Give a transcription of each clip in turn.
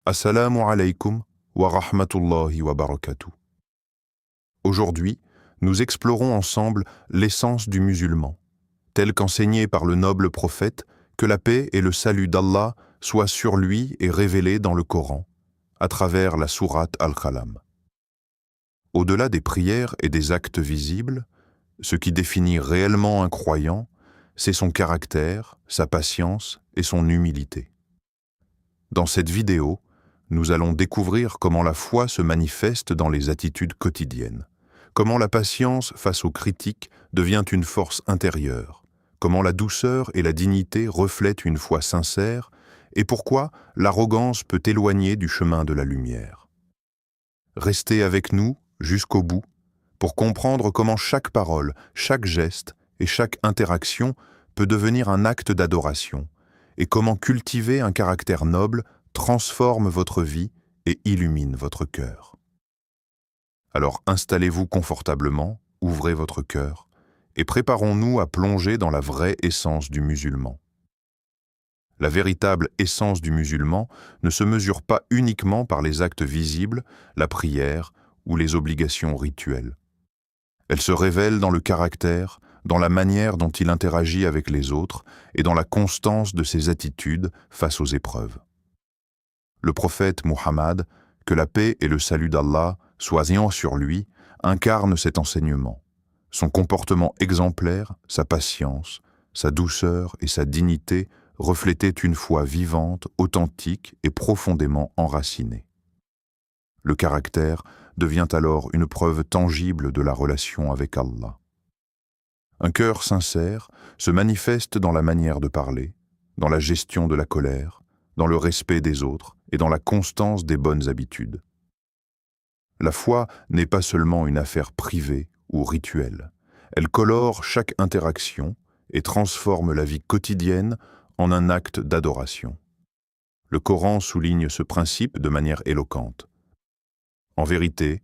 Assalamu alaikum wa rahmatullahi wa barakatuh. Aujourd'hui, nous explorons ensemble l'essence du musulman, telle qu'enseignée par le noble prophète, que la paix et le salut d'Allah soient sur lui et révélés dans le Coran, à travers la sourate Al-Qalam. Au-delà des prières et des actes visibles, ce qui définit réellement un croyant, c'est son caractère, sa patience et son humilité. Dans cette vidéo, nous allons découvrir comment la foi se manifeste dans les attitudes quotidiennes, comment la patience face aux critiques devient une force intérieure, comment la douceur et la dignité reflètent une foi sincère et pourquoi l'arrogance peut éloigner du chemin de la lumière. Restez avec nous jusqu'au bout pour comprendre comment chaque parole, chaque geste et chaque interaction peut devenir un acte d'adoration et comment cultiver un caractère noble transforme votre vie et illumine votre cœur. Alors installez-vous confortablement, ouvrez votre cœur et préparons-nous à plonger dans la vraie essence du musulman. La véritable essence du musulman ne se mesure pas uniquement par les actes visibles, la prière ou les obligations rituelles. Elle se révèle dans le caractère, dans la manière dont il interagit avec les autres et dans la constance de ses attitudes face aux épreuves. Le prophète Muhammad, que la paix et le salut d'Allah soient sur lui, incarne cet enseignement. Son comportement exemplaire, sa patience, sa douceur et sa dignité reflétaient une foi vivante, authentique et profondément enracinée. Le caractère devient alors une preuve tangible de la relation avec Allah. Un cœur sincère se manifeste dans la manière de parler, dans la gestion de la colère, dans le respect des autres et dans la constance des bonnes habitudes. La foi n'est pas seulement une affaire privée ou rituelle. Elle colore chaque interaction et transforme la vie quotidienne en un acte d'adoration. Le Coran souligne ce principe de manière éloquente. En vérité,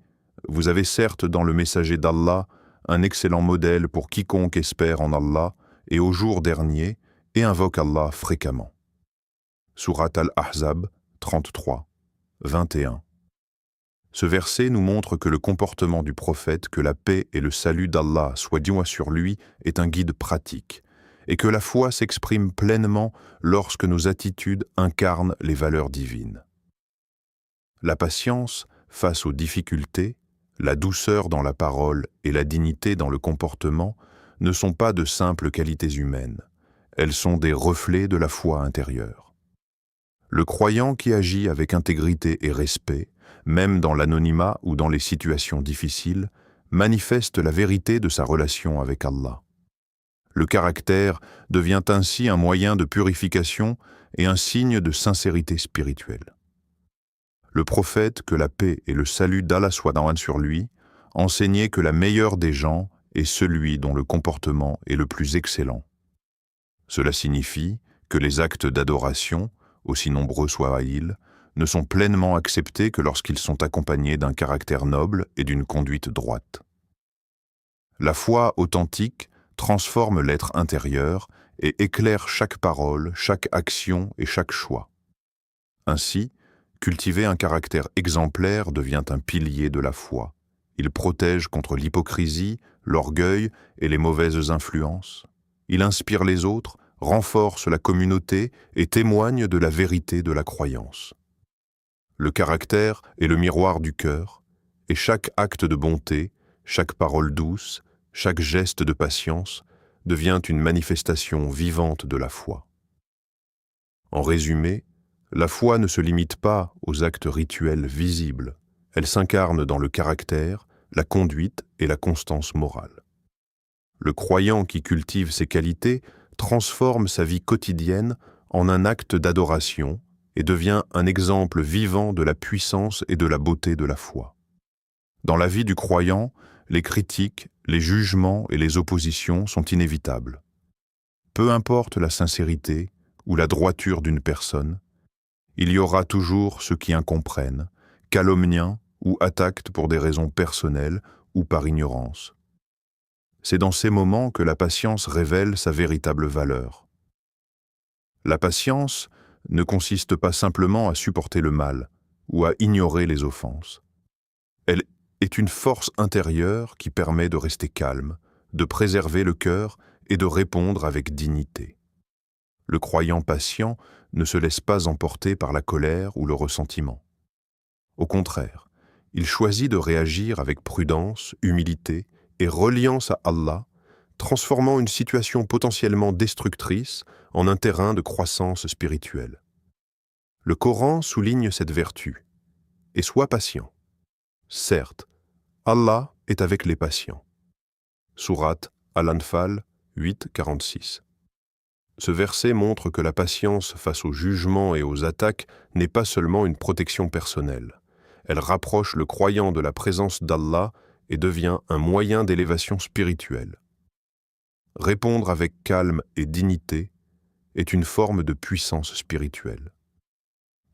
vous avez certes dans le messager d'Allah un excellent modèle pour quiconque espère en Allah et au jour dernier et invoque Allah fréquemment. Sourate Al-Ahzab 33, 21. Ce verset nous montre que le comportement du prophète, que la paix et le salut d'Allah soient sur lui, est un guide pratique, et que la foi s'exprime pleinement lorsque nos attitudes incarnent les valeurs divines. La patience face aux difficultés, la douceur dans la parole et la dignité dans le comportement ne sont pas de simples qualités humaines, elles sont des reflets de la foi intérieure. Le croyant qui agit avec intégrité et respect, même dans l'anonymat ou dans les situations difficiles, manifeste la vérité de sa relation avec Allah. Le caractère devient ainsi un moyen de purification et un signe de sincérité spirituelle. Le prophète, que la paix et le salut d'Allah soient sur lui, enseignait que la meilleure des gens est celui dont le comportement est le plus excellent. Cela signifie que les actes d'adoration, aussi nombreux soient-ils, ne sont pleinement acceptés que lorsqu'ils sont accompagnés d'un caractère noble et d'une conduite droite. La foi authentique transforme l'être intérieur et éclaire chaque parole, chaque action et chaque choix. Ainsi, cultiver un caractère exemplaire devient un pilier de la foi. Il protège contre l'hypocrisie, l'orgueil et les mauvaises influences. Il inspire les autres, renforce la communauté et témoigne de la vérité de la croyance. Le caractère est le miroir du cœur, et chaque acte de bonté, chaque parole douce, chaque geste de patience devient une manifestation vivante de la foi. En résumé, la foi ne se limite pas aux actes rituels visibles, elle s'incarne dans le caractère, la conduite et la constance morale. Le croyant qui cultive ces qualités transforme sa vie quotidienne en un acte d'adoration et devient un exemple vivant de la puissance et de la beauté de la foi. Dans la vie du croyant, les critiques, les jugements et les oppositions sont inévitables. Peu importe la sincérité ou la droiture d'une personne, il y aura toujours ceux qui incomprennent, calomnient ou attaquent pour des raisons personnelles ou par ignorance. C'est dans ces moments que la patience révèle sa véritable valeur. La patience ne consiste pas simplement à supporter le mal ou à ignorer les offenses. Elle est une force intérieure qui permet de rester calme, de préserver le cœur et de répondre avec dignité. Le croyant patient ne se laisse pas emporter par la colère ou le ressentiment. Au contraire, il choisit de réagir avec prudence, humilité et reliance à Allah, transformant une situation potentiellement destructrice en un terrain de croissance spirituelle. Le Coran souligne cette vertu. Et sois patient. Certes, Allah est avec les patients. Sourate Al-Anfal 8, 46. Ce verset montre que la patience face aux jugements et aux attaques n'est pas seulement une protection personnelle. Elle rapproche le croyant de la présence d'Allah et devient un moyen d'élévation spirituelle. Répondre avec calme et dignité est une forme de puissance spirituelle.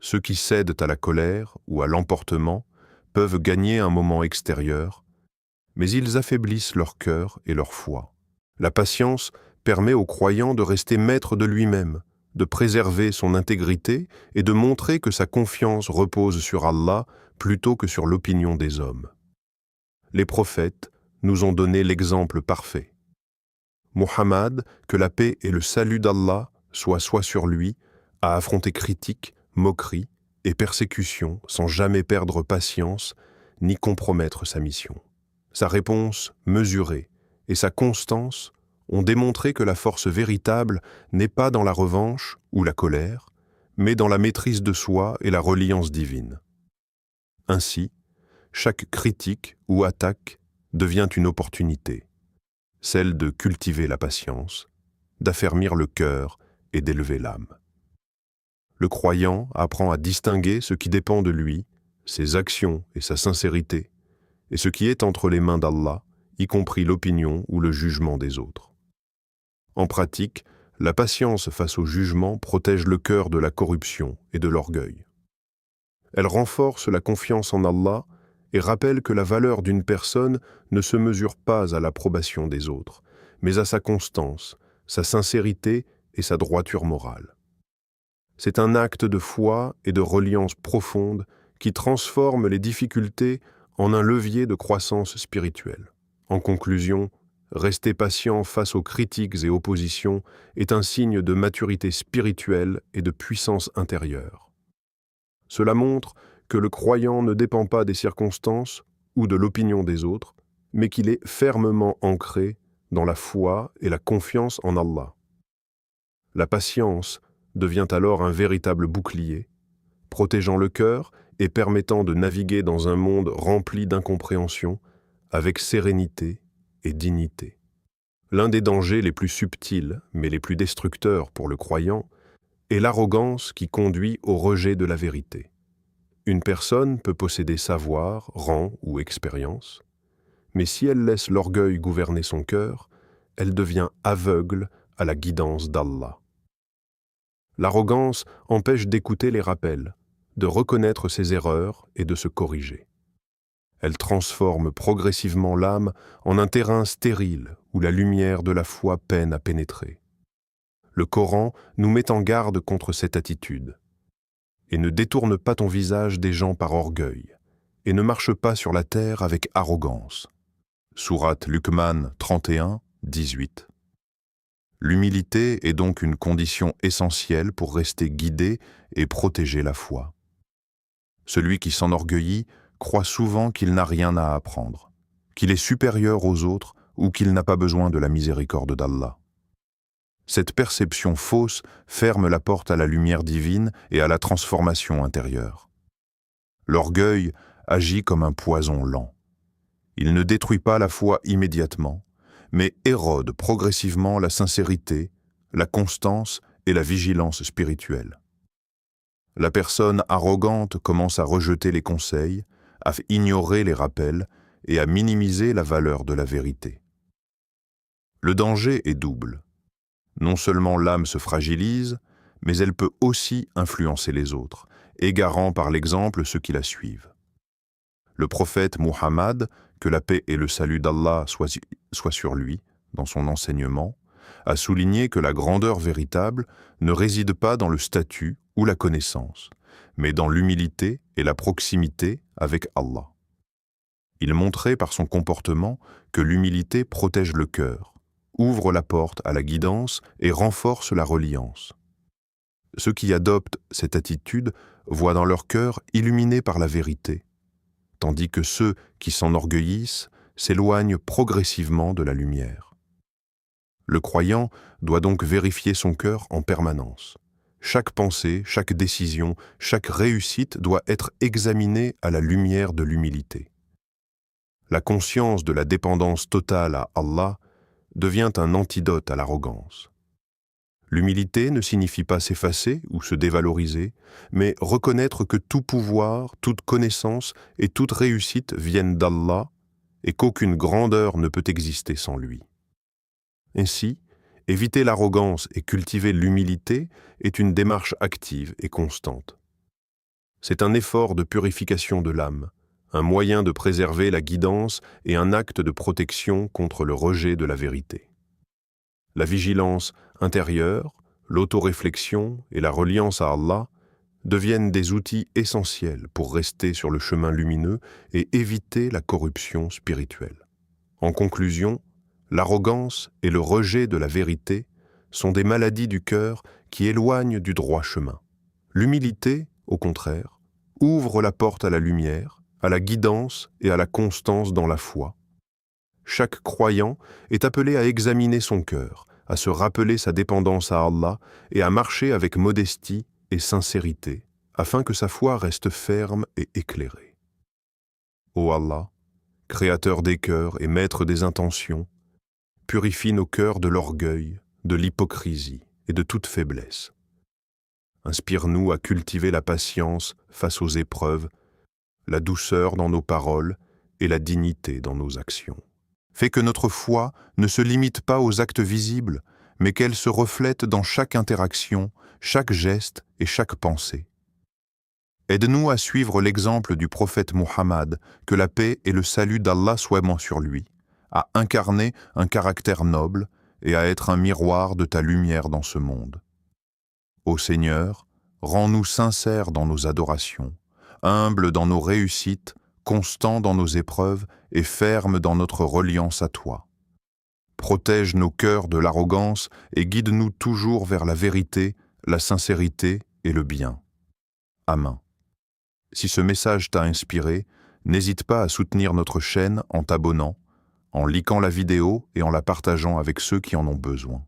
Ceux qui cèdent à la colère ou à l'emportement peuvent gagner un moment extérieur, mais ils affaiblissent leur cœur et leur foi. La patience permet au croyant de rester maître de lui-même, de préserver son intégrité et de montrer que sa confiance repose sur Allah plutôt que sur l'opinion des hommes. Les prophètes nous ont donné l'exemple parfait. Muhammad, que la paix et le salut d'Allah soient sur lui, a affronté critiques, moqueries et persécutions sans jamais perdre patience ni compromettre sa mission. Sa réponse mesurée et sa constance ont démontré que la force véritable n'est pas dans la revanche ou la colère, mais dans la maîtrise de soi et la reliance divine. Ainsi, chaque critique ou attaque devient une opportunité, celle de cultiver la patience, d'affermir le cœur et d'élever l'âme. Le croyant apprend à distinguer ce qui dépend de lui, ses actions et sa sincérité, et ce qui est entre les mains d'Allah, y compris l'opinion ou le jugement des autres. En pratique, la patience face au jugement protège le cœur de la corruption et de l'orgueil. Elle renforce la confiance en Allah et rappelle que la valeur d'une personne ne se mesure pas à l'approbation des autres, mais à sa constance, sa sincérité et sa droiture morale. C'est un acte de foi et de reliance profonde qui transforme les difficultés en un levier de croissance spirituelle. En conclusion, rester patient face aux critiques et oppositions est un signe de maturité spirituelle et de puissance intérieure. Cela montre que le croyant ne dépend pas des circonstances ou de l'opinion des autres, mais qu'il est fermement ancré dans la foi et la confiance en Allah. La patience devient alors un véritable bouclier, protégeant le cœur et permettant de naviguer dans un monde rempli d'incompréhension avec sérénité et dignité. L'un des dangers les plus subtils, mais les plus destructeurs pour le croyant, est l'arrogance qui conduit au rejet de la vérité. Une personne peut posséder savoir, rang ou expérience, mais si elle laisse l'orgueil gouverner son cœur, elle devient aveugle à la guidance d'Allah. L'arrogance empêche d'écouter les rappels, de reconnaître ses erreurs et de se corriger. Elle transforme progressivement l'âme en un terrain stérile où la lumière de la foi peine à pénétrer. Le Coran nous met en garde contre cette attitude. Et ne détourne pas ton visage des gens par orgueil, et ne marche pas sur la terre avec arrogance. Sourate Luqman 31, 18. L'humilité est donc une condition essentielle pour rester guidé et protéger la foi. Celui qui s'enorgueillit croit souvent qu'il n'a rien à apprendre, qu'il est supérieur aux autres ou qu'il n'a pas besoin de la miséricorde d'Allah. Cette perception fausse ferme la porte à la lumière divine et à la transformation intérieure. L'orgueil agit comme un poison lent. Il ne détruit pas la foi immédiatement, mais érode progressivement la sincérité, la constance et la vigilance spirituelle. La personne arrogante commence à rejeter les conseils, à ignorer les rappels et à minimiser la valeur de la vérité. Le danger est double. Non seulement l'âme se fragilise, mais elle peut aussi influencer les autres, égarant par l'exemple ceux qui la suivent. Le prophète Muhammad, que la paix et le salut d'Allah soient sur lui, dans son enseignement, a souligné que la grandeur véritable ne réside pas dans le statut ou la connaissance, mais dans l'humilité et la proximité avec Allah. Il montrait par son comportement que l'humilité protège le cœur, ouvre la porte à la guidance et renforce la reliance. Ceux qui adoptent cette attitude voient dans leur cœur illuminé par la vérité, tandis que ceux qui s'enorgueillissent s'éloignent progressivement de la lumière. Le croyant doit donc vérifier son cœur en permanence. Chaque pensée, chaque décision, chaque réussite doit être examinée à la lumière de l'humilité. La conscience de la dépendance totale à Allah devient un antidote à l'arrogance. L'humilité ne signifie pas s'effacer ou se dévaloriser, mais reconnaître que tout pouvoir, toute connaissance et toute réussite viennent d'Allah et qu'aucune grandeur ne peut exister sans lui. Ainsi, éviter l'arrogance et cultiver l'humilité est une démarche active et constante. C'est un effort de purification de l'âme, un moyen de préserver la guidance et un acte de protection contre le rejet de la vérité. La vigilance intérieure, l'autoréflexion et la reliance à Allah deviennent des outils essentiels pour rester sur le chemin lumineux et éviter la corruption spirituelle. En conclusion, l'arrogance et le rejet de la vérité sont des maladies du cœur qui éloignent du droit chemin. L'humilité, au contraire, ouvre la porte à la lumière, à la guidance et à la constance dans la foi. Chaque croyant est appelé à examiner son cœur, à se rappeler sa dépendance à Allah et à marcher avec modestie et sincérité, afin que sa foi reste ferme et éclairée. Ô Allah, Créateur des cœurs et Maître des intentions, purifie nos cœurs de l'orgueil, de l'hypocrisie et de toute faiblesse. Inspire-nous à cultiver la patience face aux épreuves, la douceur dans nos paroles et la dignité dans nos actions. Fais que notre foi ne se limite pas aux actes visibles, mais qu'elle se reflète dans chaque interaction, chaque geste et chaque pensée. Aide-nous à suivre l'exemple du prophète Muhammad, que la paix et le salut d'Allah soient sur lui, à incarner un caractère noble et à être un miroir de ta lumière dans ce monde. Ô Seigneur, rends-nous sincères dans nos adorations, humbles dans nos réussites, constants dans nos épreuves et fermes dans notre reliance à toi. Protège nos cœurs de l'arrogance et guide-nous toujours vers la vérité, la sincérité et le bien. Amen. Si ce message t'a inspiré, n'hésite pas à soutenir notre chaîne en t'abonnant, en likant la vidéo et en la partageant avec ceux qui en ont besoin.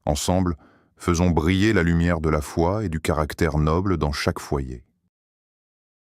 Ensemble, faisons briller la lumière de la foi et du caractère noble dans chaque foyer.